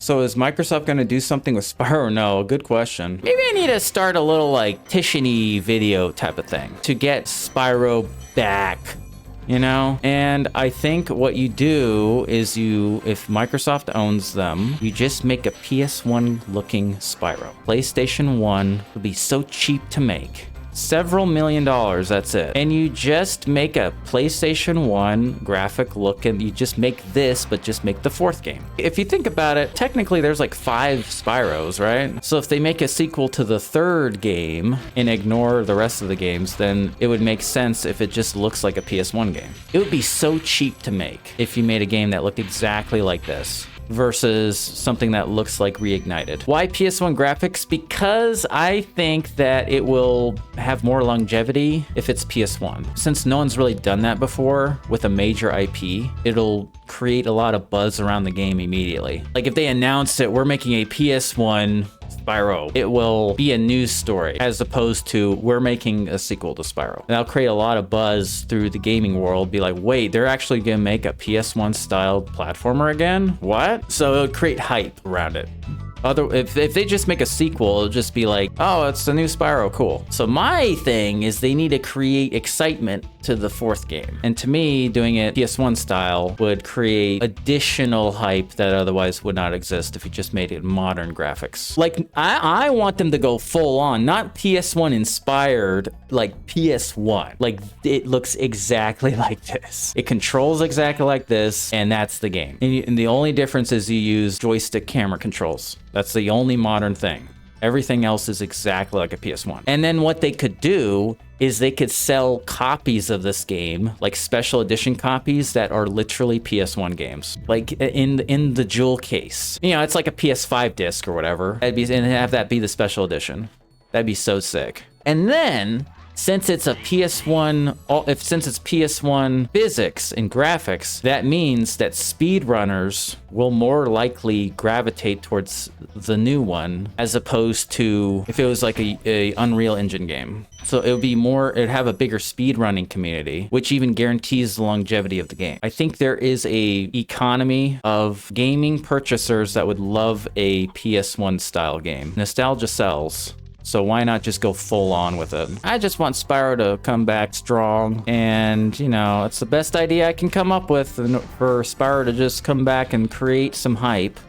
So is Microsoft going to do something with Spyro? No, good question. Maybe I need to start a little like Titian-y video type of thing to get Spyro back, you know? And I think what you do is if Microsoft owns them, you just make a PS1 looking Spyro. PlayStation 1 would be so cheap to make. Several $1,000,000, that's it. And you just make a PlayStation 1 graphic look, and you just make this, but just make the 4th game. If you think about it, technically there's like 5 Spyros, right? So if they make a sequel to the 3rd game and ignore the rest of the games, then it would make sense if it just looks like a PS1 game. It would be so cheap to make if you made a game that looked exactly like this versus something that looks like Reignited. Why PS1 graphics? Because I think that it will have more longevity if it's PS1. Since no one's really done that before with a major IP, it'll create a lot of buzz around the game immediately. Like if they announce that we're making a PS1 Spyro, it will be a news story as opposed to we're making a sequel to Spyro. And that'll create a lot of buzz through the gaming world. Be like, wait, they're actually gonna make a PS1 styled platformer again? What? So it'll create hype around it. If they just make a sequel, it'll just be like, oh, it's the new Spyro, cool. So my thing is they need to create excitement to the 4th game. And to me, doing it PS1 style would create additional hype that otherwise would not exist if you just made it modern graphics. Like, I want them to go full on, not PS1 inspired, like PS1. Like, it looks exactly like this. It controls exactly like this, and that's the game. And the only difference is you use joystick camera controls. That's the only modern thing. Everything else is exactly like a PS1. And then what they could do is they could sell copies of this game, like special edition copies that are literally PS1 games, like in the jewel case. You know, it's like a PS5 disc or whatever. And have that be the special edition. That'd be so sick. And then, since it's a PS1, since it's PS1 physics and graphics, that means that speedrunners will more likely gravitate towards the new one as opposed to if it was like a Unreal Engine game. So it'd have a bigger speedrunning community, which even guarantees the longevity of the game. I think there is a economy of gaming purchasers that would love a PS1 style game. Nostalgia sells. So why not just go full on with it? I just want Spyro to come back strong, and you know, it's the best idea I can come up with for Spyro to just come back and create some hype.